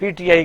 PTI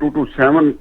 227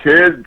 6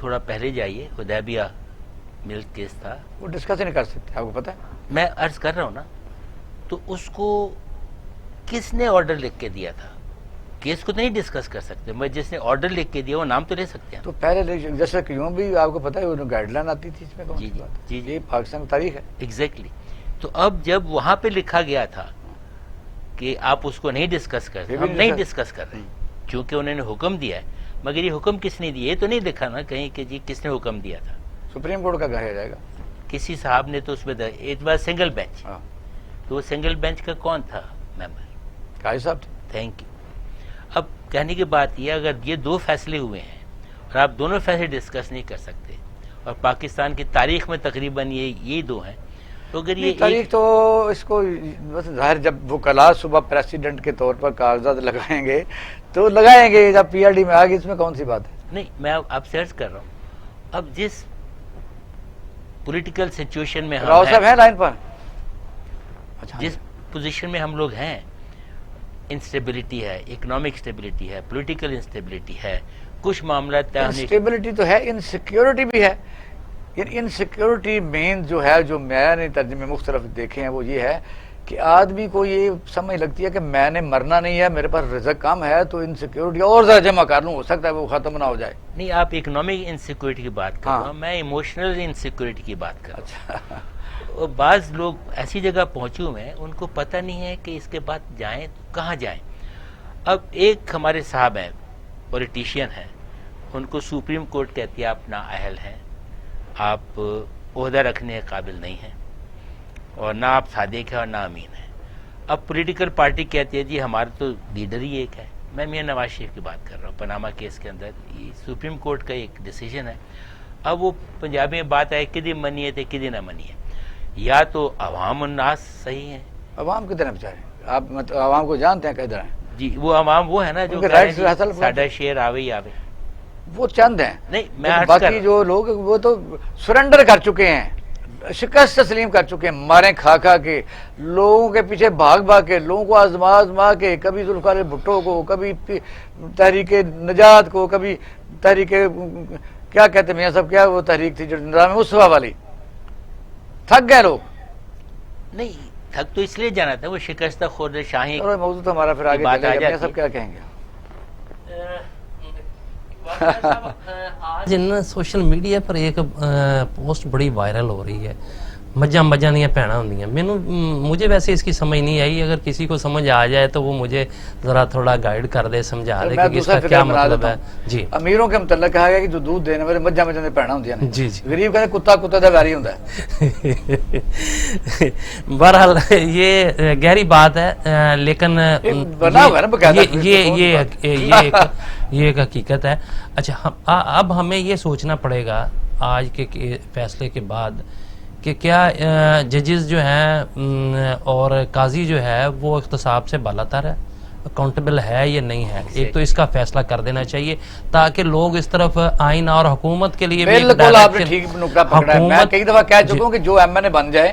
تھوڑا پہلے جائیے, حدیبیہ ملک کیس تھا, وہ ڈسکس ہی نہیں کر سکتے, آپ کو پتہ ہے. میں عرض کر رہا ہوں نا, تو اس کو کس نے آرڈر لکھ کے دیا تھا؟ کیس کو تو نہیں ڈسکس کر سکتے, میں جس نے آرڈر لکھ کے دیا وہ نام تو لے سکتے ہیں. تو پہلے جیسے کہ یوں بھی آپ کو پتہ ہے گائیڈ لائن آتی تھی اس میں, جی جی جی یہ پاکستان کی تاریخ ہے. ایگزیکٹلی. تو اب جب وہاں پہ لکھا گیا تھا کہ آپ اس کو نہیں ڈسکس کرتے, ہم نہیں ڈسکس کر رہے چونکہ انہوں نے حکم دیا ہے, مگر یہ حکم کس نے دیا یہ تو نہیں لکھا نا کہیں کہ جی کس نے حکم دیا تھا. سپریم کورٹ کا کہا جائے گا, کسی صاحب نے تو اس میں اٹ واز سنگل بینچ. تو وہ سنگل بینچ کا کون تھا ممبر؟ قاضی صاحب تھے. Thank you. اب کہنے کی بات یہ, اگر یہ دو فیصلے ہوئے ہیں اور آپ دونوں فیصلے ڈسکس نہیں کر سکتے, اور پاکستان کی تاریخ میں تقریباً یہی دو ہیں, تو اگر یہ تاریخ تو اس کو بس ظاہر جب وہ کلا صبح پریسیڈنٹ کے طور پر کاغذات لگائیں گے تو لگائیں گے, جب پی آر ڈی میں آ گئی اس میں کون سی بات ہے. نہیں, میں آپ سے عرض کر رہا ہوں, اب جس پولیٹیکل سچویشن میں راؤ صاحب ہیں لائن پر, جس پوزیشن میں ہم لوگ ہیں, انسٹیبلٹی ہے, اکنامک اسٹیبلٹی ہے, پولیٹیکل انسٹیبلٹی ہے, کچھ معاملات انسٹیبلٹی تو ہے, انسیکیورٹی بھی ہے. انسیکیورٹی مین جو ہے, جو میں نے ترجمے مختلف دیکھے ہیں, وہ یہ ہے کہ آدمی کو یہ سمجھ لگتی ہے کہ میں نے مرنا نہیں ہے, میرے پاس رزق کم ہے, تو انسیکیورٹی اور ذرا جمع کر لوں, ہو سکتا ہے وہ ختم نہ ہو جائے. نہیں, آپ اکنامک انسیکیورٹی کی بات کر رہا ہوں, میں ایموشنل انسیکیورٹی کی بات کر رہا ہوں. بعض لوگ ایسی جگہ پہنچے ہوئے ہیں, ان کو پتہ نہیں ہے کہ اس کے بعد جائیں تو کہاں جائیں. اب ایک ہمارے صاحب ہیں, پولیٹیشین ہیں, ان کو سپریم کورٹ کہتی ہے آپ نااہل ہیں, آپ عہدہ رکھنے کے قابل نہیں ہیں, اور نہ آپ صادق ہیں اور نہ امین ہیں. اب پولیٹیکل پارٹی کہتی ہے جی ہمارا تو لیڈر ہی ایک ہے. میں میاں نواز شریف کی بات کر رہا ہوں, پاناما کیس کے اندر یہ سپریم کورٹ کا ایک ڈیسیجن ہے. اب وہ پنجابی میں بات ہے کدی منیے تھے کدی نہ منیے, یا تو عوام الناس صحیح ہیں. عوام کدھر ہیں بیچارے, آپ عوام کو جانتے ہیں کدھر ہیں؟ جی, وہ عوام وہ ہے نا جو ساڈا شیر آوے ہی آوے, وہ چند ہیں. نہیں, میں باقی جو لوگ وہ تو سرنڈر کر چکے ہیں, شکست تسلیم کر چکے ہیں, مارے کھا کھا کے, لوگوں کے پیچھے بھاگ بھاگ کے, لوگوں کو آزما آزما کے, کبھی ذوالفقار بھٹو کو, کبھی تحریک نجات کو, کبھی تحریک کیا کہتے ہیں میاں صاحب, کیا وہ تحریک تھی جو نظام مصطفیٰ والی, تھک گئے لوگ. نہیں, تھک تو اس لیے جانا تھا, وہ شکستہ خورد شاہی. موضوع تو ہمارا پھر آگے چلے گا, میاں صاحب کیا کہیں گے؟ آج سوشل میڈیا پر ایک پوسٹ بڑی وائرل ہو رہی ہے, مجھاں دیا بھیناں ہوندیاں. مجھے ویسے اس کی سمجھ نہیں آئی, اگر کسی کو سمجھ آ جائے تو وہ مجھے ذرا تھوڑا گائیڈ کر دے, سمجھا دے کہ اس کا کیا مطلب ہے. جی, امیروں کے متعلق کہا گیا کہ جو دودھ دینے والے مجھاں دیا بھیناں ہوندیاں نے. جی جی, غریب کہتے کتا کتا دا ویری ہوندا ہے. بہرحال یہ گہری بات ہے, لیکن یہ ایک حقیقت ہے. اچھا, اب ہمیں یہ سوچنا پڑے گا آج کے فیصلے کے بعد کہ کیا ججز جو ہیں اور قاضی جو ہے وہ احتساب سے بالاتر ہے, اکاؤنٹیبل ہے یا نہیں ہے. ایک تو اس کا فیصلہ کر دینا چاہیے تاکہ لوگ اس طرف آئین اور حکومت کے لیے بالکل آپ نے ٹھیک نکتہ پکڑا ہے. میں کئی دفعہ کہہ چکا ہوں کہ جو ایم این اے بن جائے,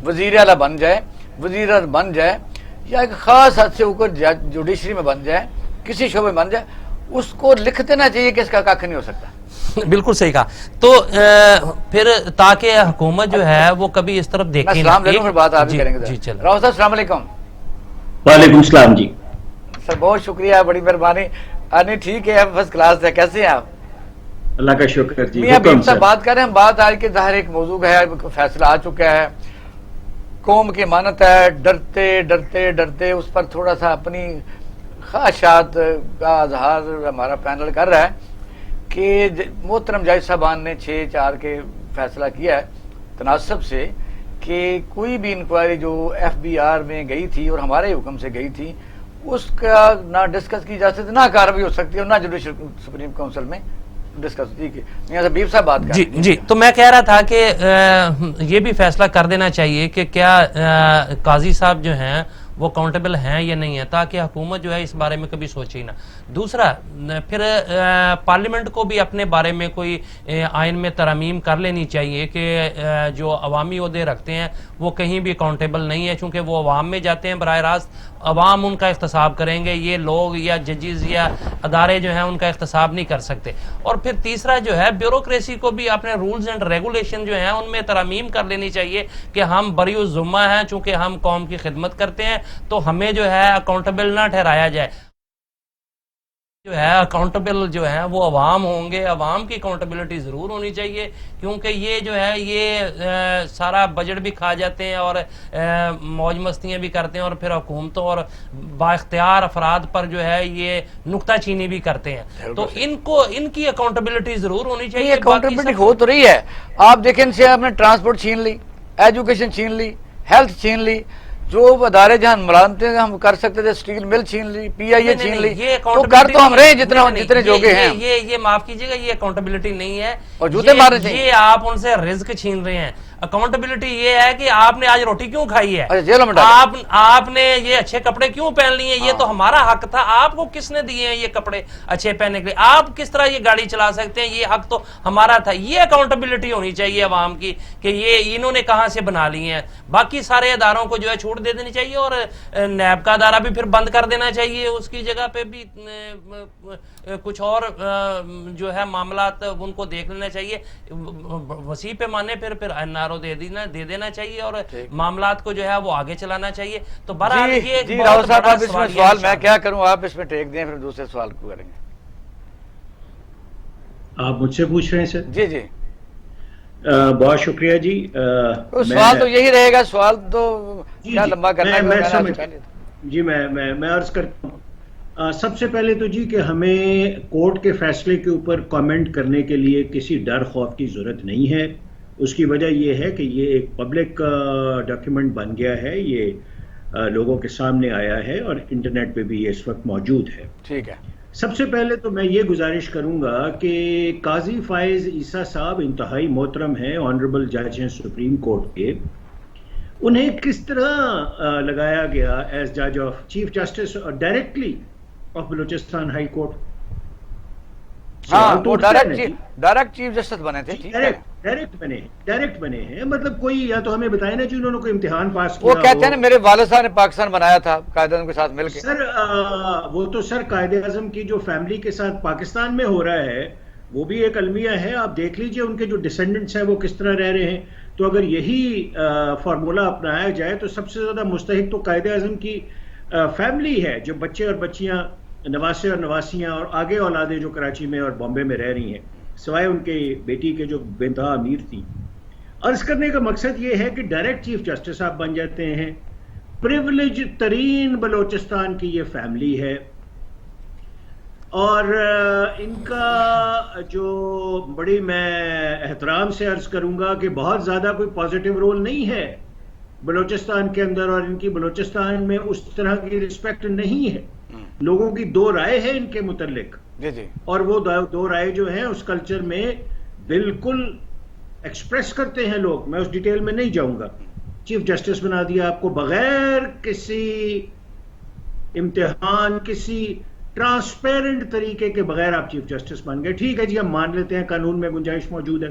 وزیر اعلیٰ بن جائے, وزیر اعظم بن جائے, یا ایک خاص حد سے اوپر جوڈیشری میں بن جائے, کسی شعبے میں بن جائے, اس کو لکھ دینا چاہیے کہ اس کا کھ نہیں ہو سکتا. بالکل صحیح کہا. تو پھر تاکہ حکومت جو ہے وہ کبھی اس طرف دیکھیں. السلام علیکم, پھر بات آپ ہی کریں گے. چلیں. راؤ صاحب السلام علیکم. وعلیکم السلام. جی سر, بہت شکریہ, بڑی مہربانی. نہیں ٹھیک ہے, فرسٹ کلاس ہے. کیسے ہیں آپ؟ اللہ کا شکر. جی میاں بھیم صاحب بات کر رہے ہیں. بات آج کے ظاہر ایک موضوع ہے, فیصلہ آ چکا ہے, قوم کی امانت ہے, ڈرتے ڈرتے ڈرتے اس پر تھوڑا سا اپنی خواہشات کا اظہار ہمارا پینل کر رہا ہے کہ محترم جج صاحبان نے 6-4 کے فیصلہ کیا ہے تناسب سے کہ کوئی بھی انکوائری جو ایف بی آر میں گئی تھی اور ہمارے حکم سے گئی تھی, اس کا نہ ڈسکس کی جا سکتی, نہ کارروائی ہو سکتی, اور نہ جوڈیشل سپریم کونسل میں ڈسکس ہوتی. کہ میاں صاحب بیف صاحب بات کر. جی, تو میں کہہ رہا تھا کہ یہ بھی فیصلہ کر دینا چاہیے کہ کیا قاضی صاحب جو ہیں وہ اکاؤنٹیبل ہیں یا نہیں ہے, تاکہ حکومت جو ہے اس بارے میں کبھی سوچے ہی نہ. دوسرا, پھر پارلیمنٹ کو بھی اپنے بارے میں کوئی آئین میں ترامیم کر لینی چاہیے کہ جو عوامی عہدے رکھتے ہیں وہ کہیں بھی اکاؤنٹیبل نہیں ہے, چونکہ وہ عوام میں جاتے ہیں براہ راست, عوام ان کا احتساب کریں گے. یہ لوگ یا ججز یا ادارے جو ہیں ان کا اختصاب نہیں کر سکتے. اور پھر تیسرا جو ہے بیوروکریسی کو بھی اپنے رولز اینڈ ریگولیشن جو ہیں ان میں ترامیم کر لینی چاہیے کہ ہم بری الذمہ ہیں, چونکہ ہم قوم کی خدمت کرتے ہیں تو ہمیں جو ہے اکاؤنٹیبل نہ ٹھہرایا جائے. جو ہے اکاؤنٹیبل جو ہے وہ عوام ہوں گے, عوام کی اکاؤنٹیبلٹی ضرور ہونی چاہیے, کیونکہ یہ جو ہے یہ سارا بجٹ بھی کھا جاتے ہیں اور موج مستیاں بھی کرتے ہیں, اور پھر حکومتوں اور با اختیار افراد پر جو ہے یہ نکتہ چینی بھی کرتے ہیں. تو ان کی اکاؤنٹیبلٹی ضرور ہونی چاہیے. اکاؤنٹیبلٹی ہو تو رہی ہے. آپ دیکھیں ان سے آپ نے ٹرانسپورٹ چھین لی, ایجوکیشن چھین لی, ہیلتھ چھین لی, جو ادارے جہاں ملازمتیں ہم کر سکتے تھے, اسٹیل مل چھین لی, پی آئی اے چھین لی, تو کر تو ہم رہے جتنے جوگے ہیں. یہ معاف کیجیے گا, یہ اکاؤنٹیبلٹی نہیں ہے, اور جوتے مارنے چاہیے. یہ آپ ان سے رزق چھین رہے ہیں. اکاؤنٹیبلٹی یہ ہے کہ آپ نے آج روٹی کیوں کھائی ہے, آپ نے یہ اچھے کپڑے کیوں پہن لیے ہیں, یہ تو ہمارا حق تھا. آپ کو کس نے دیے ہیں یہ کپڑے اچھے پہننے کے لیے؟ آپ کس طرح یہ گاڑی چلا سکتے ہیں, یہ حق تو ہمارا تھا. یہ اکاؤنٹیبلٹی ہونی چاہیے عوام کی کہ یہ انہوں نے کہاں سے بنا لی ہیں. باقی سارے اداروں کو جو ہے چھوٹ دے دینی چاہیے, اور نیب کا ادارہ بھی پھر بند کر دینا چاہیے, اس کی جگہ پہ بھی کچھ اور جو ہے معاملات ان کو دیکھ لینا چاہیے. وسیع پیمانے پھر این آر او دے دینا چاہیے, اور معاملات کو جو ہے وہ آگے چلانا چاہیے. تو بہرحال یہ راؤ صاحب آپ اس میں سوال میں کیا کروں, آپ اس میں ٹیک دیں, پھر دوسرے سوال کو کریں گے. آپ مجھ سے پوچھ رہے ہیں سر؟ جی جی بہت شکریہ جی. سوال تو یہی رہے گا, سوال تو کیا لمبا کرنا ہے. جی میں عرض کرتا ہوں. سب سے پہلے تو جی کہ ہمیں کورٹ کے فیصلے کے اوپر کامنٹ کرنے کے لیے کسی ڈر خوف کی ضرورت نہیں ہے. اس کی وجہ یہ ہے کہ یہ ایک پبلک ڈاکیومنٹ بن گیا ہے, یہ لوگوں کے سامنے آیا ہے, اور انٹرنیٹ پہ بھی یہ اس وقت موجود ہے. ٹھیک ہے. سب سے پہلے تو میں یہ گزارش کروں گا کہ قاضی فائز عیسیٰ صاحب انتہائی محترم ہیں, آنریبل جج ہیں سپریم کورٹ کے. انہیں کس طرح لگایا گیا ایز جج of chief justice directly of Balochistan high court? ہاں, وہ ڈائریکٹ چیف جسٹس بنے تھے. ڈائریکٹ بنے ہیں, مطلب کوئی یا تو ہمیں بتائے نا جی انہوں نے کوئی امتحان پاس کیا. وہ کہتے ہیں نا میرے والد صاحب نے پاکستان بنایا تھا قائد اعظم کے ساتھ مل کے. سر وہ تو سر قائد اعظم کی جو فیملی کے ساتھ پاکستان میں ہو رہا ہے وہ بھی ایک المیہ ہے. آپ دیکھ لیجئے ان کے جو ڈسینڈنٹس ہیں وہ کس طرح رہ رہے ہیں. تو اگر یہی فارمولہ اپنایا جائے تو سب سے زیادہ مستحق تو قائد اعظم کی فیملی ہے, جو بچے اور بچیاں, نواسے اور نواسیاں, اور آگے اولادیں جو کراچی میں اور بامبے میں رہ رہی ہیں, سوائے ان کے بیٹی کے جو بے انتہا امیر تھی. عرض کرنے کا مقصد یہ ہے کہ ڈائریکٹ چیف جسٹس آپ بن جاتے ہیں. پریولیج ترین بلوچستان کی یہ فیملی ہے, اور ان کا جو بڑی میں احترام سے عرض کروں گا کہ بہت زیادہ کوئی پازیٹیو رول نہیں ہے بلوچستان کے اندر, اور ان کی بلوچستان میں اس طرح کی رسپیکٹ نہیں ہے. لوگوں کی دو رائے ہے ان کے متعلق, اور وہ دو رائے جو ہیں اس کلچر میں بالکل ایکسپریس کرتے ہیں لوگ. میں اس ڈیٹیل میں نہیں جاؤں گا. چیف جسٹس بنا دیا آپ کو بغیر کسی امتحان, کسی ٹرانسپیرنٹ طریقے کے بغیر آپ چیف جسٹس بن گئے. ٹھیک ہے جی, ہم مان لیتے ہیں قانون میں گنجائش موجود ہے.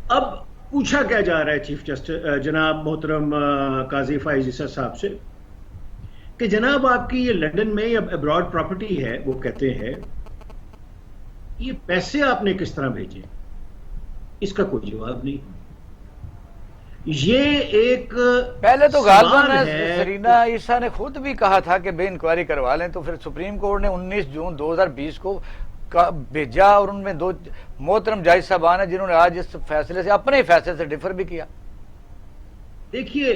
اب پوچھا کیا جا رہا ہے چیف جسٹس جناب محترم قاضی فائز عیسیٰ صاحب سے کہ جناب آپ کی یہ لندن میں یا ابراڈ پراپرٹی ہے, وہ کہتے ہیں یہ پیسے آپ نے کس طرح بھیجے؟ اس کا کوئی جواب نہیں. یہ ایک پہلے تو غالباً سرینا عیسیٰ نے خود بھی کہا تھا کہ بے انکوائری کروا لیں, تو پھر سپریم کورٹ نے 19 جون 2020 کو بھیجا, اور ان میں دو محترم جج صاحبان ہیں جنہوں نے آج اس فیصلے سے, اپنے فیصلے سے ڈفر بھی کیا. دیکھیے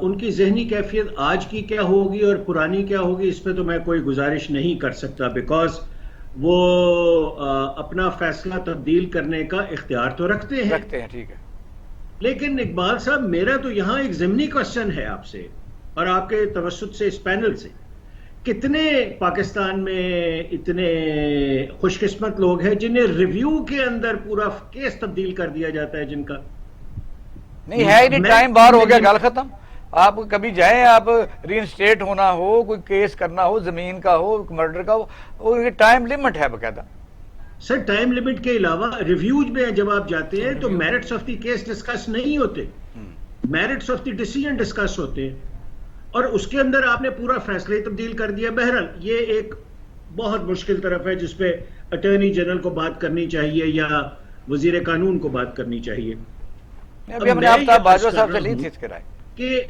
ان کی ذہنی کیفیت آج کی کیا ہوگی اور پرانی کیا ہوگی, اس پہ تو میں کوئی گزارش نہیں کر سکتا, بیکاز وہ اپنا فیصلہ تبدیل کرنے کا اختیار تو رکھتے ہیں. ٹھیک ہے. لیکن اقبال صاحب میرا تو یہاں ایک ضمنی کوشچن ہے آپ سے اور آپ کے توسط سے اس پینل سے, کتنے پاکستان میں اتنے خوش قسمت لوگ ہیں جنہیں ریویو کے اندر پورا کیس تبدیل کر دیا جاتا ہے, جن کا نہیں ہے, نہیں ٹائم بار ہو گیا, گل ختم. آپ کبھی جائیں, آپ ری انسٹیٹ ہونا ہو, کوئی کیس کرنا ہو, زمین کا ہو, مرڈر کا ہو, یہ ٹائم لیمٹ ہے باقاعدہ. سر ٹائم لیمٹ کے علاوہ ریویوز میں جب آپ جاتے ہیں تو merits of the case discuss نہیں ہوتے, merits of the decision discuss ہوتے ہیں, اور اس کے اندر آپ نے پورا فیصلہ تبدیل کر دیا. بہرحال یہ ایک بہت مشکل طرف ہے جس پہ اٹارنی جنرل کو بات کرنی چاہیے یا وزیر قانون کو بات کرنی چاہیے. ابھی ہم نے آفتاب باجوہ صاحب سے لی تھی اس کی رائے کہ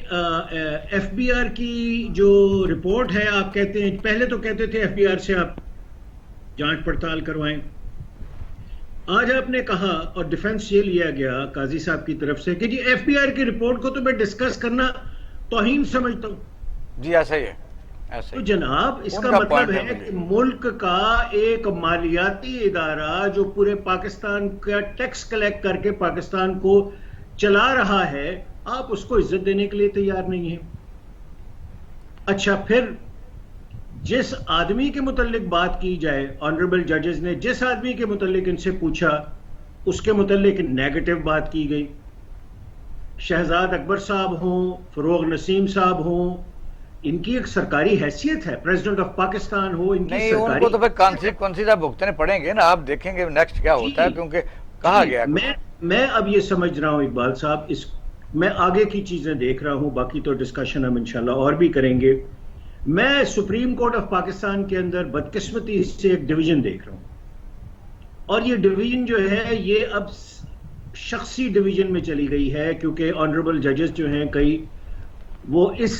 ایف بی آر کی جو رپورٹ ہے، آپ کہتے ہیں پہلے تو کہتے تھے ایف بی آر سے آپ جانچ پڑتال کروائیں، آج آپ نے کہا اور ڈیفنس یہ لیا گیا قاضی صاحب کی طرف سے کہ جی ایف بی آر کی رپورٹ کو تو میں ڈسکس کرنا توہین سمجھتا ہوں. جی ایسا ہی ہے، ایسا تو ہی جناب اس ان کا کا مطلب point ہے ہے کہ ملک کا ایک مالیاتی ادارہ جو پورے پاکستان کا ٹیکس کلیکٹ کر کے پاکستان کو چلا رہا ہے، آپ اس کو عزت دینے کے لیے تیار نہیں ہیں. اچھا، پھر جس آدمی کے متعلق بات کی جائے، آنریبل ججز نے جس آدمی کے متعلق ان سے پوچھا اس کے متعلق نیگیٹو بات کی گئی. شہزاد اکبر صاحب ہوں، فروغ نسیم صاحب ہوں، ان کی ایک سرکاری حیثیت ہے، پریزیڈنٹ آف پاکستان ہو، ان کی نہیں، ان سرکاری کو تو پھر کانسیکوینسز بھگتنے پڑیں گے نا. آپ دیکھیں گے نیکسٹ کیا ہوتا ہے، کیونکہ کہا گیا میں اب یہ سمجھ رہا ہوں اقبال صاحب، میں آگے کی چیزیں دیکھ رہا ہوں، باقی تو ڈسکشن ہم انشاءاللہ اور بھی کریں گے. میں سپریم کورٹ آف پاکستان کے اندر بدقسمتی سے ایک ڈویژن دیکھ رہا ہوں، اور یہ ڈویژن جو ہے یہ اب شخصی ڈویژن میں چلی گئی ہے، کیونکہ آنریبل ججز جو ہیں کئی وہ اس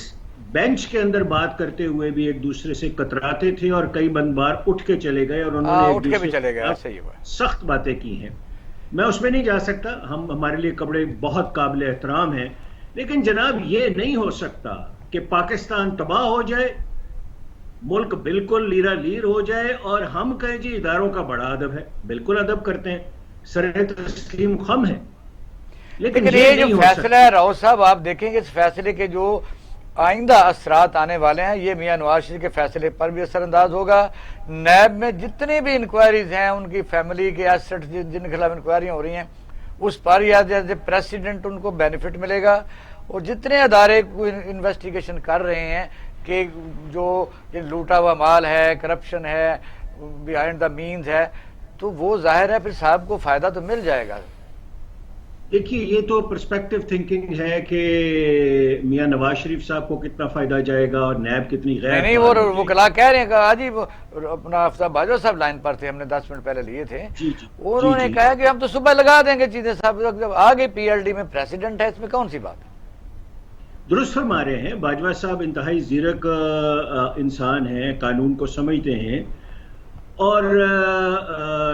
بینچ کے اندر بات کرتے ہوئے بھی ایک دوسرے سے کتراتے تھے اور کئی بار اٹھ کے چلے گئے اور انہوں نے ایک اٹھ کے بھی دوسرے چلے کے گئے، خلاف ایسا ہی ہوا ہے. سخت باتیں کی ہیں. میں اس میں نہیں جا سکتا، ہمارے لیے کپڑے بہت قابل احترام ہیں، لیکن جناب یہ نہیں ہو سکتا کہ پاکستان تباہ ہو جائے، ملک بالکل لیرا لیر ہو جائے اور ہم کہیں جی اداروں کا بڑا ادب ہے. بالکل ادب کرتے ہیں، سر تسلیم خم ہے، لیکن یہ جو نہیں ہو فیصلہ سکتا. ہے راؤ صاحب، آپ دیکھیں گے اس فیصلے کے جو آئندہ اثرات آنے والے ہیں، یہ میاں نواز شریف کے فیصلے پر بھی اثر انداز ہوگا. نیب میں جتنی بھی انکوائریز ہیں، ان کی فیملی کے ایسٹ جن کے خلاف انکوائریاں ہو رہی ہیں، اس پر ایز پریسیڈنٹ ان کو بینیفٹ ملے گا. اور جتنے ادارے انویسٹیگیشن کر رہے ہیں کہ جو یہ لوٹا ہوا مال ہے، کرپشن ہے، بیہائنڈ دا مینز ہے، تو وہ ظاہر ہے پھر صاحب کو فائدہ تو مل جائے گا. دیکھیے یہ تو پرسپیکٹو تھنکنگ ہے کہ میاں نواز شریف صاحب کو کتنا فائدہ جائے گا اور نیب کتنی غیر نہیں فعال ہو وہ جائے کلا کہہ رہے ہیں کہ آج ہی اپنا آفتاب باجوہ صاحب لائن پر تھے، ہم نے 10 منٹ پہلے لیے تھے. جی انہوں نے کہا کہ ہم تو صبح لگا دیں گے چیزیں صاحب، جب آگے پی ایل ڈی میں پریزیڈنٹ ہے، اس میں کون سی بات ہے. درست فرما رہے ہیں باجوہ صاحب، انتہائی زیرک انسان ہیں، قانون کو سمجھتے ہیں، اور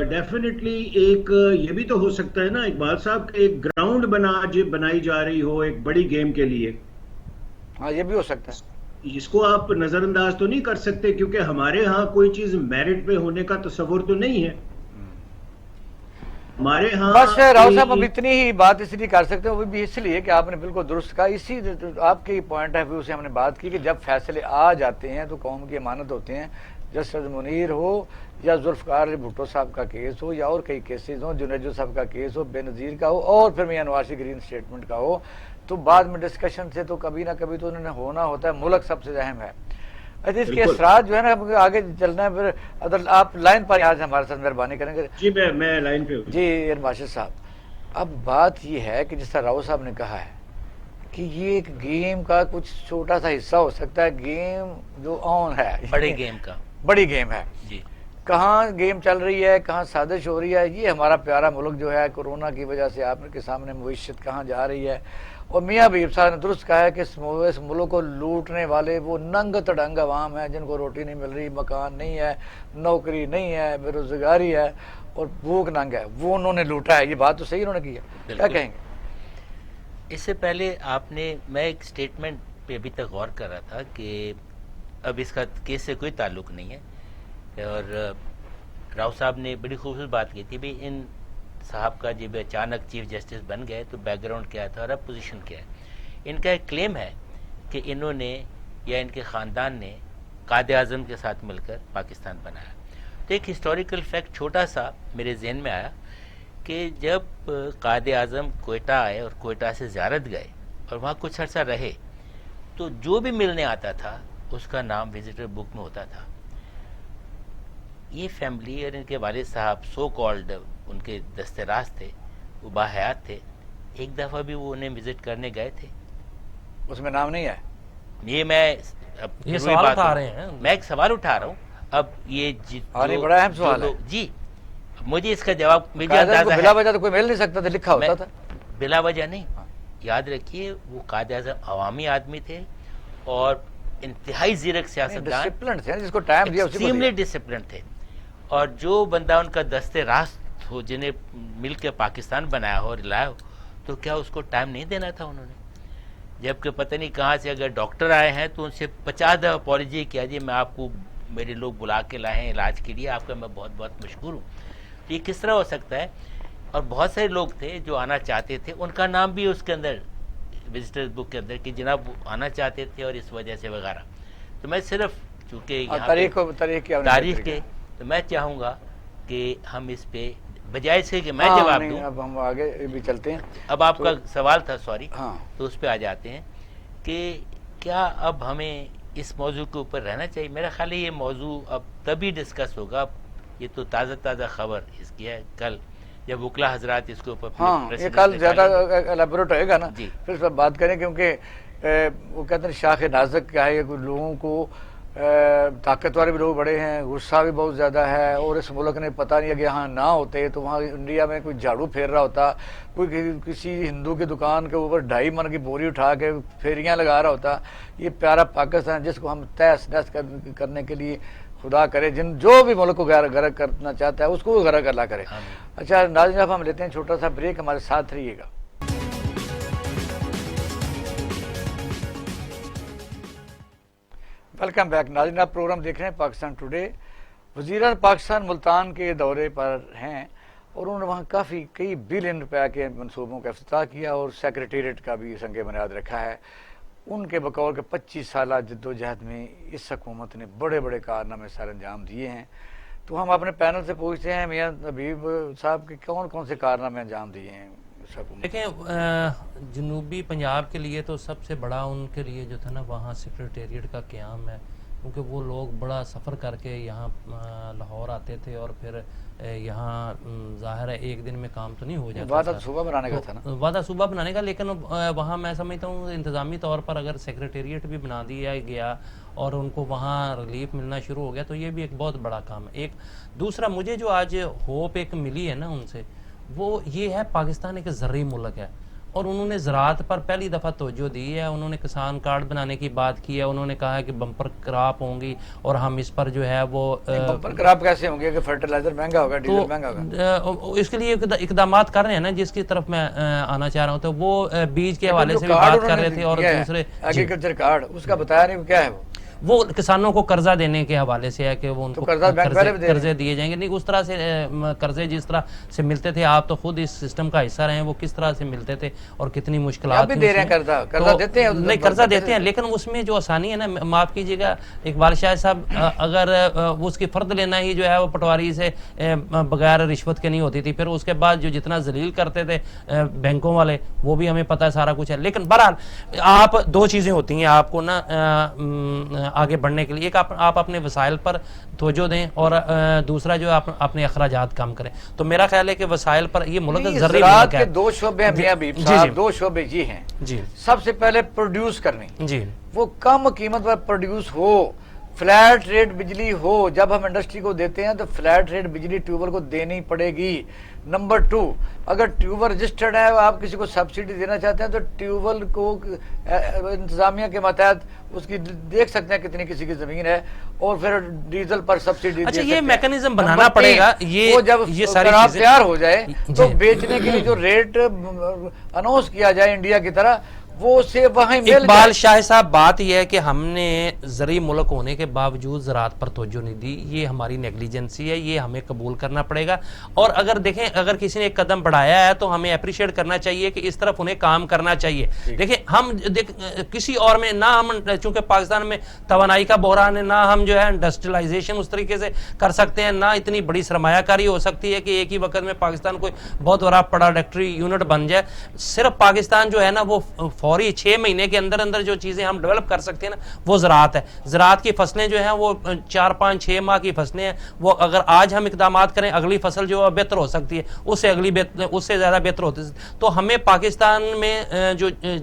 ڈیفینیٹلی ایک یہ بھی تو ہو سکتا ہے نا اقبال صاحب کہ ایک گراؤنڈ بنائی جا رہی ہو ایک بڑی گیم کے لیے. ہاں یہ بھی ہو سکتا ہے. اس کو آپ نظر انداز تو نہیں کر سکتے، کیونکہ ہمارے ہاں کوئی چیز میرٹ پہ ہونے کا تصور تو نہیں ہے ہمارے ہاں. بس راؤ صاحب اب اتنی ہی بات اس لیے کر سکتے ہیں، وہ بھی اس لیے کہ آپ نے بالکل درست کہا. اسی آپ کے پوائنٹ آف ویو سے ہم نے بات کی کہ جب فیصلے آ جاتے ہیں تو قوم کی امانت ہوتے ہیں. جسٹس منیر ہو یا ذوالفقار علی بھٹو صاحب کا کیس ہو یا اور کئی کیسز ہوں، جنیجو صاحب کا کیس ہو، بے نظیر کا ہو، اور پھر میاں نواز شریف گرین اسٹیٹمنٹ کا ہو، تو بعد میں ڈسکشن سے تو کبھی نہ کبھی تو انہوں نے ہونا ہوتا ہے. ملک سب سے اہم ہے. اچھا، اس کے اثرات جو ہے نا، آگے چلنا ہے. پھر اگر آپ لائن پر آج ہمارے ساتھ مہربانی کریں گے. جی میں لائن پہ ہوں. جی باشد صاحب، اب بات یہ ہے کہ جس طرح راؤ صاحب نے کہا ہے کہ یہ ایک گیم کا کچھ چھوٹا سا حصہ ہو سکتا ہے، گیم جو آن ہے بڑے گیم کا بڑی گیم ہے. جی، کہاں گیم چل رہی ہے، کہاں سازش ہو رہی ہے. یہ ہمارا پیارا ملک جو ہے کورونا کی وجہ سے آپ کے سامنے معیشت کہاں جا رہی ہے. اور میاں حبیب صاحب نے درست کہا ہے کہ اس ملک کو لوٹنے والے وہ ننگ تڑنگ عوام ہیں جن کو روٹی نہیں مل رہی، مکان نہیں ہے، نوکری نہیں ہے، بے روزگاری ہے اور بھوک ننگ ہے، وہ انہوں نے لوٹا ہے. یہ بات تو صحیح انہوں نے کی ہے. کیا کہیں گے؟ اس سے پہلے میں ایک سٹیٹمنٹ پہ ابھی تک غور کر رہا تھا کہ اب اس کا کیس سے کوئی تعلق نہیں ہے، اور راؤ صاحب نے بڑی خوبصورت بات کی تھی. بھی ان صاحب کا جب اچانک چیف جسٹس بن گئے تو بیک گراؤنڈ کیا تھا اور اب پوزیشن کیا ہے. ان کا ایک کلیم ہے کہ انہوں نے یا ان کے خاندان نے قائد اعظم کے ساتھ مل کر پاکستان بنایا. تو ایک ہسٹوریکل فیکٹ چھوٹا سا میرے ذہن میں آیا کہ جب قائد اعظم کوئٹہ آئے اور کوئٹہ سے زیارت گئے اور وہاں کچھ عرصہ رہے، تو جو بھی ملنے آتا تھا اس کا نام وزٹر بک میں ہوتا تھا. یہ فیملی اور ان کے والد صاحب سو کالڈ ان کے دست راست تھے، وہ باحیات تھے. ایک دفعہ بھی وہ انہیں وزٹ کرنے گئے تھے؟ اس میں نام نہیں ہے. یہ میں یہ سوال اٹھا رہے ہیں. میں ایک سوال اٹھا رہا ہوں. اب یہ نہیں بڑا اہم سوال ہے جی مجھے اس کا جواب مجھے قائد اعظم اندازہ کو ہے بلا وجہ تو کوئی مل نہیں سکتا تھا، لکھا ہوتا تھا بلا وجہ نہیں. یاد رکھیے وہ قائد اعظم عوامی آدمی تھے اور انتہائی زیرک سیاستدان، ڈسپلن تھے جس کو ٹائم دیا اسی کو ایکسٹریملی دیا. ڈسپلن تھے. اور جو بندہ ان کا دست راست ہو، جنہیں مل کے پاکستان بنایا ہو اور لایا ہو، تو کیا اس کو ٹائم نہیں دینا تھا انہوں نے؟ جبکہ پتہ نہیں کہاں سے اگر ڈاکٹر آئے ہیں تو ان سے 50 دفعہ اپالوجی کیا جی میں آپ کو میرے لوگ بلا کے لائے ہیں علاج کے لیے، آپ کا میں بہت بہت مشکور ہوں. تو یہ کس طرح ہو سکتا ہے؟ اور بہت سارے لوگ تھے جو آنا چاہتے تھے، ان کا نام بھی اس کے اندر وزٹرز بک کے اندر کہ جناب وہ آنا چاہتے تھے اور اس وجہ سے وغیرہ. تو میں صرف چونکہ یہاں تاریخ کے تو میں چاہوں گا کہ ہم اس پہ بجائے سے کہ میں جواب دوں، اب ہم آگے بھی چلتے ہیں. اب آپ کا سوال تھا سوری، ہاں تو اس پہ آ جاتے ہیں کہ کیا اب ہمیں اس موضوع کے اوپر رہنا چاہیے. میرا خیال ہے یہ موضوع اب تبھی ڈسکس ہوگا، یہ تو تازہ خبر اس کی ہے، کل جب وکلا حضرات اس کے اوپر ہاں یہ کل زیادہ الیبوریٹ ہوئے گا نا جی پھر اس پر بات کریں، کیونکہ وہ کہتے ہیں شاخ نازک کیا ہے، کہ لوگوں کو طاقتور بھی لوگ بڑے ہیں، غصہ بھی بہت زیادہ ہے، اور اس ملک نے پتہ نہیں ہے کہ یہاں نہ ہوتے تو وہاں انڈیا میں کوئی جھاڑو پھیر رہا ہوتا، کوئی کسی ہندو کی دکان کے اوپر 2.5 من کی بوری اٹھا کے پھیریاں لگا رہا ہوتا. یہ پیارا پاکستان جس کو ہم تہس نہس کرنے کے لیے خدا کرے جو بھی ملک کو غرق کرنا چاہتا ہے اس کو غرق اللہ کرے. اچھا ناظرین اب ہم لیتے ہیں چھوٹا سا بریک، ہمارے ساتھ رہیے گا. ویلکم بیک ناظرین، آپ پروگرام دیکھ رہے ہیں پاکستان ٹوڈے. وزیراعظم پاکستان ملتان کے دورے پر ہیں اور انہوں نے وہاں کئی بلین روپے کے منصوبوں کا افتتاح کیا اور سیکریٹریٹ کا بھی سنگ بنیاد رکھا ہے. ان کے بقول کے 25 سالہ جدوجہد میں اس حکومت نے بڑے بڑے کارنامے سر انجام دیے ہیں. تو ہم اپنے پینل سے پوچھتے ہیں میاں حبیب صاحب کہ کون سے کارنامے انجام دیے ہیں اس حکومت؟ دیکھیں جنوبی پنجاب کے لیے تو سب سے بڑا ان کے لیے جو تھا نا وہاں سیکریٹریٹ کا قیام ہے، کیونکہ وہ لوگ بڑا سفر کر کے یہاں لاہور آتے تھے اور پھر یہاں ظاہر ہے ایک دن میں کام تو نہیں ہو جاتا، وعدہ صوبہ بنانے کا تھا نا، وعدہ صوبہ بنانے کا، لیکن وہاں میں سمجھتا ہوں انتظامی طور پر اگر سیکریٹریٹ بھی بنا دیا گیا اور ان کو وہاں ریلیف ملنا شروع ہو گیا تو یہ بھی ایک بہت بڑا کام ہے. ایک دوسرا مجھے جو آج ہوپ ایک ملی ہے نا ان سے، وہ یہ ہے پاکستان ایک زرعی ملک ہے اور انہوں نے زراعت پر پہلی دفعہ توجہ دی ہے. انہوں نے کسان کارڈ بنانے کی بات کی ہے، انہوں نے کہا ہے کہ بمپر کراپ ہوں گی اور ہم اس پر جو ہے وہ بمپر کراپ کیسے ہوں گے کہ فرٹیلائزر مہنگا ہوگا، ڈیزل مہنگا ہوگا، اس کے لیے اقدامات کر رہے ہیں نا، جس کی طرف میں آنا چاہ رہا ہوں. تو وہ بیج کے حوالے سے بھی بات کر رہے تھے اور دوسرے ایگریکلچر کارڈ اس کا بتایا نہیں کیا ہے وہ کسانوں کو قرضہ دینے کے حوالے سے ہے کہ وہ ان کو قرضے دیے جائیں گے. نہیں اس طرح سے قرضے جس طرح سے ملتے تھے، آپ تو خود اس سسٹم کا حصہ رہے ہیں، وہ کس طرح سے ملتے تھے اور کتنی مشکلات قرضہ دیتے ہیں. نہیں قرضہ دیتے ہیں، لیکن اس میں جو آسانی ہے نا، معاف کیجیے گا اقبال شاہ صاحب، اگر اس کی فرد لینا ہی جو ہے وہ پٹواری سے بغیر رشوت کے نہیں ہوتی تھی، پھر اس کے بعد جو جتنا ذلیل کرتے تھے بینکوں والے وہ بھی ہمیں پتہ ہے سارا کچھ ہے. لیکن بہرحال آپ دو چیزیں ہوتی ہیں آپ کو نا آگے بڑھنے کے لیے، ایک آپ اپنے وسائل پر توجہ دیں اور دوسرا جو اپنے اخراجات کم کریں. تو میرا خیال ہے کہ وسائل پر یہ ملک زرعی ملک ہے. دو شعبے ہیں میاں حبیب صاحب، دو شعبے جی ہیں. جی سب سے پہلے پروڈیوس کرنی، جی وہ کم قیمت پر پروڈیوس ہو، فلیٹ ریٹ بجلی ہو. جب ہم انڈسٹری کو دیتے ہیں تو فلیٹ ریٹ بجلی ٹیوبل کو دینی پڑے گی. نمبر 2، اگر ٹیوبل رجسٹرڈ ہے، آپ کسی کو سبسڈی دینا چاہتے ہیں تو ٹیوبل کو انتظامیہ کے ماتحت اس کی دیکھ سکتے ہیں کتنی کسی کی زمین ہے اور پھر ڈیزل پر سبسڈی. اچھا یہ میکنزم بنانا پڑے گا. یہ جب خراب تیار ہو جائے تو بیچنے کے لیے جو ریٹ اناؤنس کیا جائے انڈیا کی طرح وہ سے وہیں مل اقبال شاہ صاحب بات یہ ہے کہ ہم نے زرعی ملک ہونے کے باوجود زراعت پر توجہ نہیں دی. یہ ہماری نیگلیجنسی ہے، یہ ہمیں قبول کرنا پڑے گا. اور اگر دیکھیں اگر کسی نے ایک قدم بڑھایا ہے تو ہمیں اپریشیٹ کرنا چاہیے کہ اس طرف انہیں کام کرنا چاہیے. دیکھیں ہم کسی اور میں نہ ہم چونکہ پاکستان میں توانائی کا بحران ہے، نہ ہم جو ہے انڈسٹریلائزیشن اس طریقے سے کر سکتے ہیں، نہ اتنی بڑی سرمایہ کاری ہو سکتی ہے کہ ایک ہی وقت میں پاکستان کوئی بہت بڑا پروڈکٹری یونٹ بن جائے. صرف پاکستان جو ہے نا وہ فوری 6 مہینے کے اندر اندر جو چیزیں ہم ڈیولپ کر سکتے ہیں نا وہ زراعت ہے. زراعت کی فصلیں جو ہیں وہ 4-5-6 ماہ کی فصلیں ہیں, وہ اگر آج ہم اقدامات کریں اگلی فصل جو بہتر ہو سکتی ہے, اس سے زیادہ بہتر ہوتی ہے. تو ہمیں پاکستان میں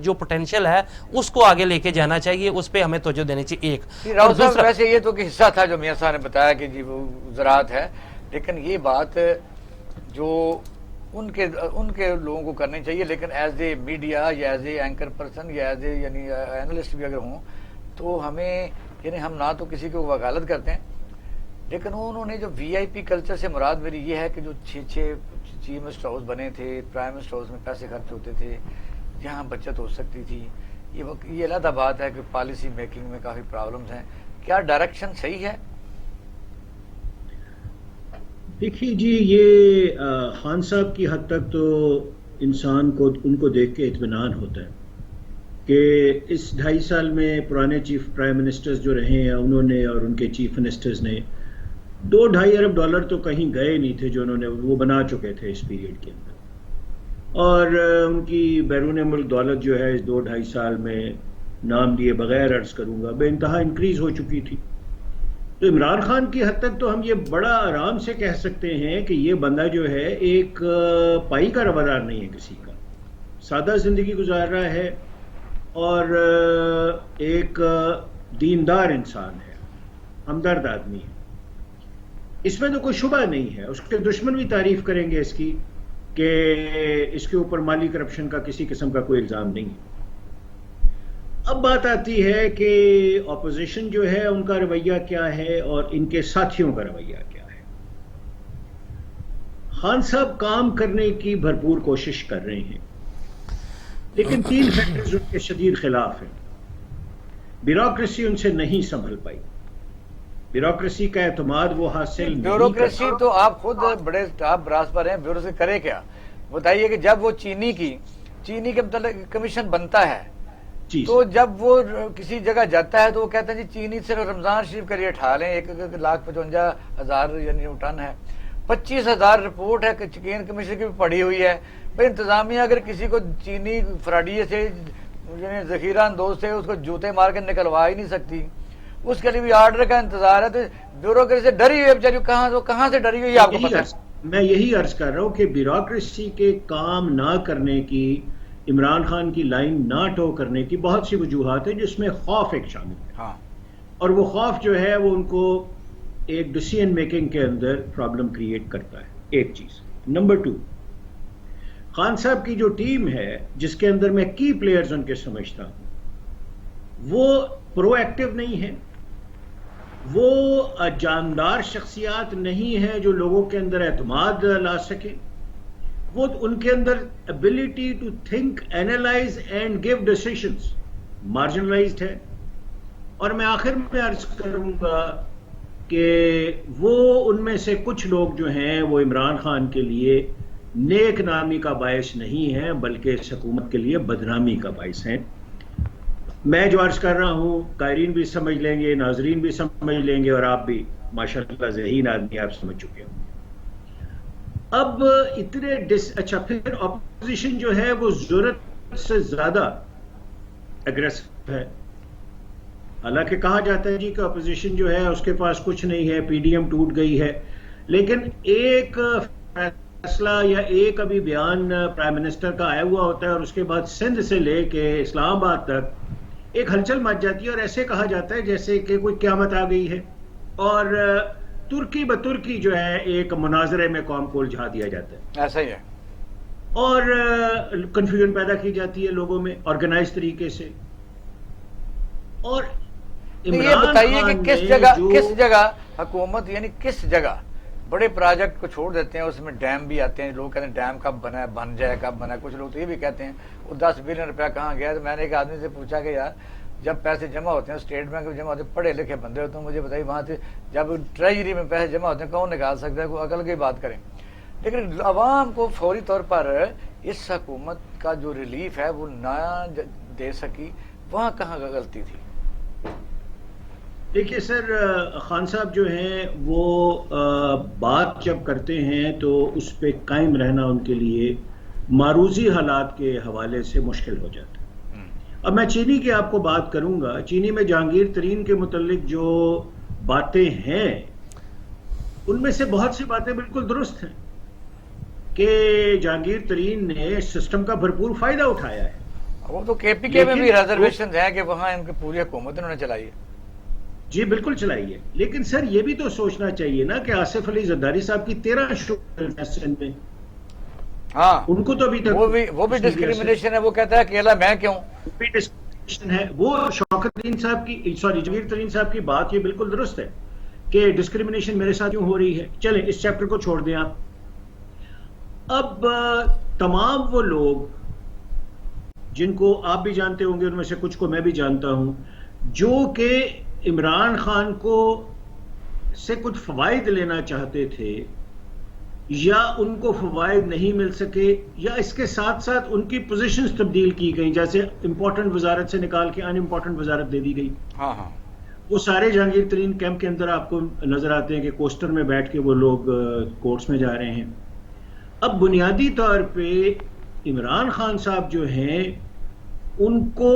جو پوٹینشیل ہے اس کو آگے لے کے جانا چاہیے, اس پہ ہمیں توجہ دینی چاہیے. ایک راؤ صاحب ویسے یہ تو کہ حصہ تھا جو میاں صاحب نے بتایا کہ جی وہ زراعت ہے, لیکن یہ بات جو ان کے لوگوں کو کرنی چاہیے, لیکن ایز اے میڈیا یا ایز اے اینکر پرسن یا ایز اے یعنی اینالسٹ بھی اگر ہوں تو ہمیں یعنی ہم نہ تو کسی کو وکالت کرتے ہیں, لیکن انہوں نے جو وی آئی پی کلچر سے مراد میری یہ ہے کہ جو 6 چیف منسٹر ہاؤس بنے تھے, پرائم منسٹر ہاؤس میں پیسے خرچ ہوتے تھے, جہاں بچت ہو سکتی تھی, یہ علیحدہ بات ہے کہ پالیسی میکنگ میں کافی پرابلمز ہیں. کیا ڈائریکشن صحیح ہے؟ دیکھیے جی, یہ خان صاحب کی حد تک تو انسان کو ان کو دیکھ کے اطمینان ہوتا ہے کہ اس 2.5 سال میں پرانے چیف پرائم منسٹرز جو رہے ہیں انہوں نے اور ان کے چیف منسٹرز نے $2.5 ارب تو کہیں گئے نہیں تھے جو انہوں نے وہ بنا چکے تھے اس پیریڈ کے اندر, اور ان کی بیرون ملک دولت جو ہے اس 2-2.5 سال میں نام لیے بغیر عرض کروں گا بے انتہا انکریز ہو چکی تھی. تو عمران خان کی حد تک تو ہم یہ بڑا آرام سے کہہ سکتے ہیں کہ یہ بندہ جو ہے ایک پائی کا روادار نہیں ہے, کسی کا سادہ زندگی گزار رہا ہے اور ایک دیندار انسان ہے, ہمدرد آدمی ہے. اس میں تو کوئی شبہ نہیں ہے. اس کے دشمن بھی تعریف کریں گے اس کی کہ اس کے اوپر مالی کرپشن کا کسی قسم کا کوئی الزام نہیں ہے. اب بات آتی ہے کہ اپوزیشن جو ہے ان کا رویہ کیا ہے اور ان کے ساتھیوں کا رویہ کیا ہے. خان صاحب کام کرنے کی بھرپور کوشش کر رہے ہیں, لیکن 3 فیکٹرز ان کے شدید خلاف ہیں. بیوروکریسی ان سے نہیں سنبھل پائی, بیوروکریسی کا اعتماد وہ حاصل بیوروکریسی تو آپ خود بڑے آپ براس پر ہیں, بیوروکریسی کرے کیا بتائیے کہ جب وہ چینی کے متعلق کمیشن بنتا ہے تو جب وہ کسی جگہ جاتا ہے تو وہ کہتے ہیں جی چینی صرف رمضان شریف کے لیے اٹھا لیں 1,55,000 یعنی ٹن ہے, 25,000 رپورٹ ہے چکن کمیشن کی بھی پڑی ہوئی ہے. بھائی انتظامیہ اگر کسی کو چینی فراڈی سے یعنی ذخیرہ اندوز سے اس کو جوتے مار کے نکلوا ہی نہیں سکتی, اس کے لیے بھی آرڈر کا انتظار ہے. تو بیوروکریسی سے ڈری ہوئی ہے بیچاری, کہاں سے ڈری ہوئی ہے آپ کو پتہ ہے. میں یہی عرض کر رہا ہوں کہ بیوروکریسی کے کام نہ کرنے کی, عمران خان کی لائن نہ ٹو کرنے کی بہت سی وجوہات ہیں, جس میں خوف ایک شامل ہے. ہاں, اور وہ خوف جو ہے وہ ان کو ایک ڈیسیژن میکنگ کے اندر پرابلم کریٹ کرتا ہے. ایک چیز. نمبر 2, خان صاحب کی جو ٹیم ہے جس کے اندر میں کی پلیئرز ان کے سمجھتا ہوں, وہ پرو ایکٹیو نہیں ہے, وہ جاندار شخصیات نہیں ہے جو لوگوں کے اندر اعتماد لا سکے. وہ ان کے اندر ability to think, analyze and give decisions marginalized ہے. اور میں آخر میں عرض کروں گا کہ وہ ان میں سے کچھ لوگ جو ہیں وہ عمران خان کے لیے نیک نامی کا باعث نہیں ہے بلکہ اس حکومت کے لیے بدنامی کا باعث ہیں. میں جو عرض کر رہا ہوں قائرین بھی سمجھ لیں گے, ناظرین بھی سمجھ لیں گے, اور آپ بھی ماشاءاللہ ذہین آدمی آپ سمجھ چکے ہوں. اب اتنے اچھا پھر اپوزیشن جو ہے وہ ضرورت سے زیادہ اگریسو ہے. حالانکہ کہا جاتا ہے جی کہ اپوزیشن جو ہے اس کے پاس کچھ نہیں ہے, پی ڈی ایم ٹوٹ گئی ہے, لیکن ایک فیصلہ یا ایک ابھی بیان پرائم منسٹر کا آیا ہوا ہوتا ہے اور اس کے بعد سندھ سے لے کے اسلام آباد تک ایک ہلچل مچ جاتی ہے, اور ایسے کہا جاتا ہے جیسے کہ کوئی قیامت آ گئی ہے, اور ترکی بترکی جو ہے ایک مناظرے میں قوم کو الجھا دیا جاتا ہے. ایسا ہی ہے, اور کنفیوژن پیدا کی جاتی ہے لوگوں میں آرگنائز طریقے سے. اور یہ بتائیے کہ کس جگہ حکومت یعنی کس جگہ بڑے پروجیکٹ کو چھوڑ دیتے ہیں, اس میں ڈیم بھی آتے ہیں, لوگ کہتے ہیں ڈیم کب بنا ہے, بن جائے کب بنا ہے. کچھ لوگ تو یہ بھی کہتے ہیں وہ 10 بلین روپیہ کہاں گیا. تو میں نے ایک آدمی سے پوچھا کہ یار جب پیسے جمع ہوتے ہیں اسٹیٹ بینک میں جمع ہوتے ہیں, پڑھے لکھے بندے ہوتے ہیں, مجھے بتائیے وہاں سے جب ٹریجری میں پیسے جمع ہوتے ہیں کون نکال سکتا ہے, کوئی عقل کی بات کریں. لیکن عوام کو فوری طور پر اس حکومت کا جو ریلیف ہے وہ نہ دے سکی, وہاں کہاں غلطی تھی؟ دیکھیے سر, خان صاحب جو ہیں وہ بات جب کرتے ہیں تو اس پہ قائم رہنا ان کے لیے معروضی حالات کے حوالے سے مشکل ہو جاتا ہے. اب میں چینی کی آپ کو بات کروں گا. چینی میں جہانگیر ترین کے متعلق جو باتیں ہیں ان میں سے بہت سی باتیں بالکل درست ہیں کہ جہانگیر ترین نے سسٹم کا بھرپور فائدہ اٹھایا ہے. وہ تو کے پی کے میں بھی لیکن ریزرویشن ہیں کہ وہاں ان کی پوری حکومت انہوں نے چلائی ہے. جی بالکل چلائی ہے، لیکن سر یہ بھی تو سوچنا چاہیے نا کہ آصف علی زرداری صاحب کی 13 شعبے میں ہاں ان کو تو ابھی تک وہ بھی ڈسکریمنیشن ہے. وہ کہتا ہے اکیلا میں کیوں. ڈسکریمنیشن ہے. وہ شوکت ترین صاحب کی جہانگیر ترین صاحب کی بات یہ بالکل درست ہے کہ ڈسکریمنیشن میرے ساتھ کیوں ہو رہی ہے. چلیں اس چیپٹر کو چھوڑ دیں آپ. اب تمام وہ لوگ جن کو آپ بھی جانتے ہوں گے، ان میں سے کچھ کو میں بھی جانتا ہوں، جو کہ عمران خان کو سے کچھ فوائد لینا چاہتے تھے یا ان کو فوائد نہیں مل سکے یا اس کے ساتھ ساتھ ان کی پوزیشنز تبدیل کی گئیں، جیسے امپورٹنٹ وزارت سے نکال کے ان امپورٹنٹ وزارت دے دی گئی. ہاں ہاں وہ سارے جہانگیر ترین کیمپ کے اندر آپ کو نظر آتے ہیں کہ کوسٹر میں بیٹھ کے وہ لوگ کورٹس میں جا رہے ہیں. اب بنیادی طور پہ عمران خان صاحب جو ہیں ان کو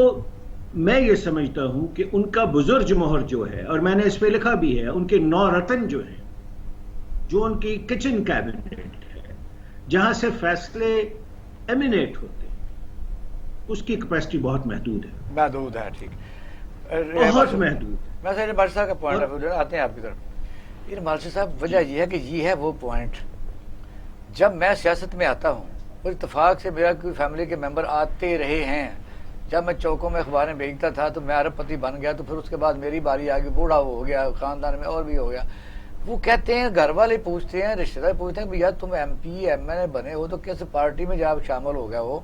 میں یہ سمجھتا ہوں کہ ان کا بزرگ مہر جو ہے، اور میں نے اس پہ لکھا بھی ہے، ان کے 9 رتن جو ہیں، جو ان کی کچن کیبنٹ ہے جہاں سے فیصلے ایمینیٹ ہوتے ہیں، اس کی کیپیسٹی بہت محدود ہے. محدود ہے. ٹھیک بہت محدود. میں سر بادشاہ صاحب کا پوائنٹ آتے ہیں آپ کی طرف. یہ مالشی صاحب وجہ یہ ہے کہ یہ ہے وہ پوائنٹ جب میں سیاست میں آتا ہوں اور اتفاق سے میرا کوئی فیملی کے ممبر آتے رہے ہیں. جب میں چوکوں میں اخباریں بھیجتا تھا تو میں ارب پتی بن گیا، تو پھر اس کے بعد میری باری آ گئی، بوڑھا ہو گیا، خاندان میں اور بھی ہو گیا. وہ کہتے ہیں، گھر والے پوچھتے ہیں، رشتے دار پوچھتے ہیں کہ یار تم ایم پی ایم این اے بنے ہو تو کس پارٹی میں جب شامل ہو گیا ہو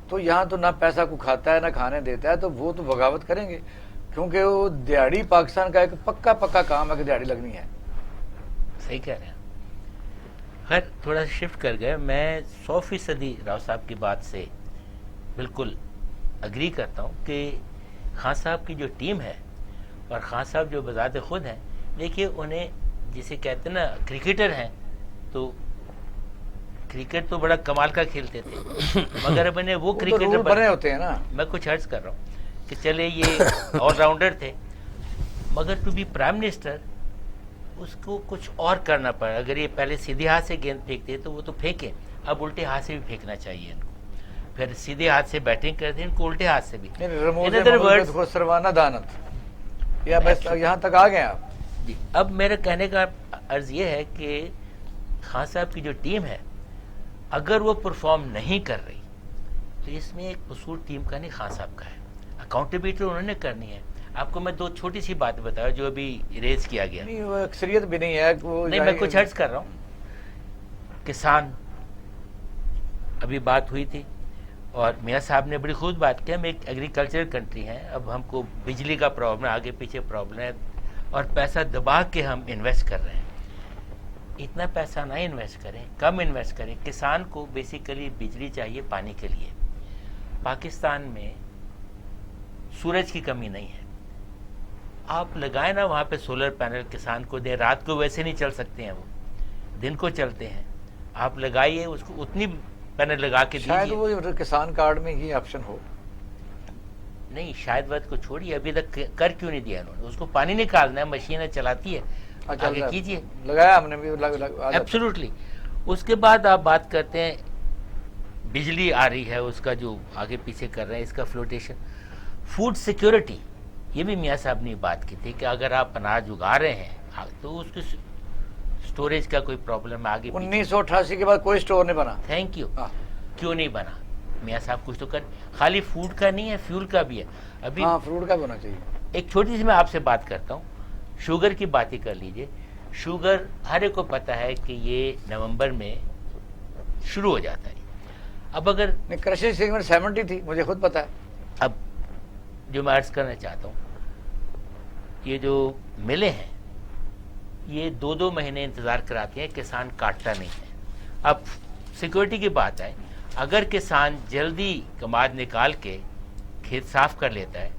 تو یہاں تو نہ پیسہ کو کھاتا ہے نہ کھانے دیتا ہے، تو وہ تو بغاوت کریں گے کیونکہ وہ دیہڑی پاکستان کا ایک پکا کام ہے کہ دیہڑی لگنی ہے. صحیح کہہ رہے ہیں. خیر تھوڑا شفٹ کر گئے. میں 100% راؤ صاحب کی بات سے بالکل اگری کرتا ہوں کہ خان صاحب کی جو ٹیم ہے اور خان صاحب جو بذات خود ہیں، دیکھیے انہیں جسے کہتے ہیں نا کرکٹر ہیں، تو کرکٹ تو بڑا کمال کا کھیلتے تھے مگر اب انہیں وہ کرکٹر بنے ہوتے ہیں نا. میں کچھ عرض کر رہا ہوں کہ چلے یہ آل راؤنڈر تھے مگر ٹو بی پرائم منسٹر اس کو کچھ اور کرنا پڑا. اگر یہ پہلے سیدھے ہاتھ سے گیند پھینکتے تو وہ تو پھینکیں، اب الٹے ہاتھ سے بھی پھینکنا چاہیے ان کو. پھر سیدھے ہاتھ سے بیٹنگ کرتے ہیں ان کو الٹے ہاتھ سے بھی. سروانہ دانت یہاں تک آ گئے آپ. جی اب میرے کہنے کا عرض یہ ہے کہ خان صاحب کی جو ٹیم ہے اگر وہ پرفارم نہیں کر رہی تو اس میں ایک قصور ٹیم کا نہیں، خان صاحب کا ہے. اکاؤنٹیبلٹی انہوں نے کرنی ہے. آپ کو میں 2 چھوٹی سی بات بتایا جو ابھی ریز کیا گیا. نہیں وہ اکثریت بھی نہیں ہے. نہیں میں کچھ عرض کر رہا ہوں. کسان ابھی بات ہوئی تھی اور میاں صاحب نے بڑی خود بات کی. ہم ایک ایگریکلچرل کنٹری ہیں، اب ہم کو بجلی کا پرابلم ہے، آگے پیچھے پرابلم ہے اور پیسہ دبا کے ہم انویسٹ کر رہے ہیں. اتنا پیسہ نہ انویسٹ کریں، کم انویسٹ کریں. کسان کو بیسیکلی بجلی چاہیے پانی کے لیے. پاکستان میں سورج کی کمی نہیں ہے. آپ لگائیں نا وہاں پہ سولر پینل، کسان کو دیں. رات کو ویسے نہیں چل سکتے ہیں، وہ دن کو چلتے ہیں. آپ لگائیے اس کو، اتنی پینل لگا کے دیجیے. شاید وہ کسان کارڈ میں یہ آپشن ہو. نہیں شاید وقت کو چھوڑیے، ابھی تک کر کیوں نہیں دیا انہوں نے. اس کو پانی نکالنا ہے، مشینیں چلاتی ہے، آگے کیجیے. لگایا ہم نے بھی ایبسولوٹلی. اس کے بعد آپ بات کرتے ہیں بجلی آ رہی ہے، اس کا جو آگے پیچھے کر رہے ہیں، اس کا فلوٹیشن. فوڈ سیکیورٹی، یہ بھی میاں صاحب نے بات کی تھی کہ اگر آپ اناج اگا رہے ہیں تو اس کی سٹوریج کا کوئی پرابلم ہے. آگے 1988 کے بعد کوئی سٹور نہیں بنا. Thank you. کیوں نہیں بنا؟ میاں صاحب کچھ تو کر. خالی فوڈ کا نہیں ہے، فیول کا بھی ہے. ابھی فروٹ کا بھی ہونا چاہیے. ایک چھوٹی سی میں آپ سے بات کرتا ہوں، شوگر کی بات ہی کر لیجئے. شوگر ہر ایک کو پتا ہے کہ یہ نومبر میں شروع ہو جاتا ہے. اب اگر کرشنگ سیگمنٹ 70 تھی، مجھے خود پتا ہے. اب جو میں عرض کرنا چاہتا ہوں، یہ جو ملیں ہیں یہ 2 مہینے انتظار کراتے ہیں، کسان کاٹتا نہیں ہے. اب سیکورٹی کی بات ہے، اگر کسان جلدی کماد نکال کے کھیت صاف کر لیتا ہے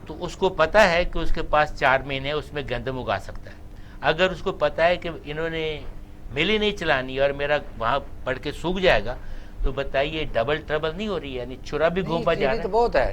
تو اس کو پتا ہے کہ اس کے پاس 4 مہینے اس میں گندم اگا سکتا ہے. اگر اس کو پتا ہے کہ انہوں نے مل ہی نہیں چلانی اور میرا وہاں پڑ کے سوکھ جائے گا تو بتائیے ڈبل ٹربل نہیں ہو رہی ہے؟ یعنی چورا بھی گھوما جا رہا ہے. تو بہت ہے.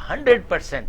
100%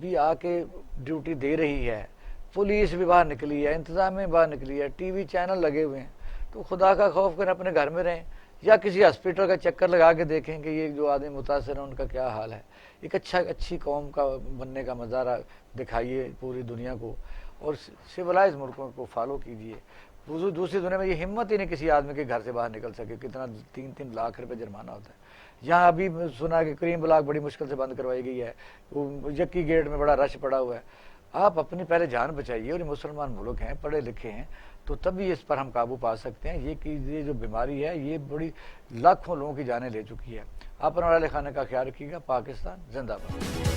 بھی آ کے ڈیوٹی دے رہی ہے، پولیس بھی باہر نکلی ہے، انتظامیہ باہر نکلی ہے، ٹی وی چینل لگے ہوئے ہیں، تو خدا کا خوف کریں اپنے گھر میں رہیں یا کسی ہاسپٹل کا چکر لگا کے دیکھیں کہ یہ جو آدمی متاثر ہیں ان کا کیا حال ہے. ایک اچھی قوم کا بننے کا مظاہرہ دکھائیے پوری دنیا کو اور سویلائز ملکوں کو فالو کیجیے. دوسری دنیا میں یہ ہمت ہی نہیں کسی آدمی کے گھر سے باہر نکل سکے، کتنا 3 لاکھ روپے جرمانہ ہوتا ہے. یہاں ابھی سنا کہ کریم بلاک بڑی مشکل سے بند کروائی گئی ہے، یکی گیٹ میں بڑا رش پڑا ہوا ہے. آپ اپنی پہلے جان بچائیے، اور یہ مسلمان ملک ہیں، پڑھے لکھے ہیں، تو تبھی اس پر ہم قابو پا سکتے ہیں. یہ جو بیماری ہے یہ بڑی لاکھوں لوگوں کی جانیں لے چکی ہے. اپنے والے خانے کا خیال رکھیے گا. پاکستان زندہ باد.